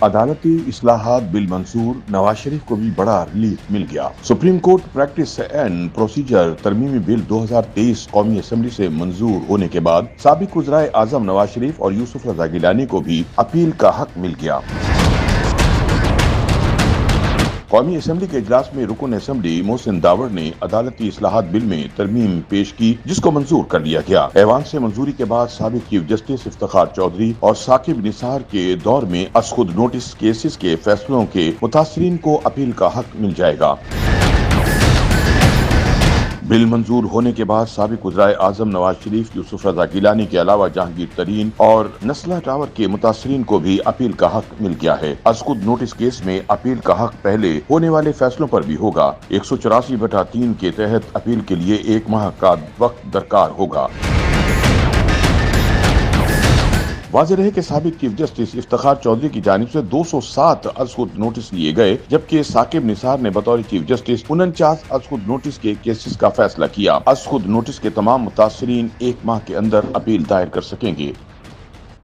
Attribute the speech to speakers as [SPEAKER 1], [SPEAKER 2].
[SPEAKER 1] عدالتی اصلاحات بل منظور، نواز شریف کو بھی بڑا ریلیف مل گیا۔ Supreme court practice and procedure ترمیمی بل 2023 قومی اسمبلی سے منظور ہونے کے بعد سابق وزرائے اعظم نواز شریف اور یوسف رضا گیلانی کو بھی اپیل کا حق مل گیا۔ قومی اسمبلی کے اجلاس میں رکن اسمبلی محسن داوڑ نے عدالتی اصلاحات بل میں ترمیم پیش کی، جس کو منظور کر لیا گیا۔ ایوان سے منظوری کے بعد سابق چیف جسٹس افتخار چودھری اور ثاقب نثار کے دور میں از خود نوٹس کیسز کے فیصلوں کے متاثرین کو اپیل کا حق مل جائے گا۔ بل منظور ہونے کے بعد سابق وزرائے اعظم نواز شریف، یوسف رضا گیلانی کے علاوہ جہانگیر ترین اور نسلہ ٹاور کے متاثرین کو بھی اپیل کا حق مل گیا ہے۔ از خود نوٹس کیس میں اپیل کا حق پہلے ہونے والے فیصلوں پر بھی ہوگا۔ 184/3 کے تحت اپیل کے لیے 1 ماہ کا وقت درکار ہوگا۔ واضح رہے کہ سابق چیف جسٹس افتخار چودھری کی جانب سے 207 از خود نوٹس لیے گئے، جبکہ ثاقب نثار نے بطور چیف جسٹس 49 از خود نوٹس کے کیسز کا فیصلہ کیا۔ از خود نوٹس کے تمام متاثرین 1 ماہ کے اندر اپیل دائر کر سکیں گے۔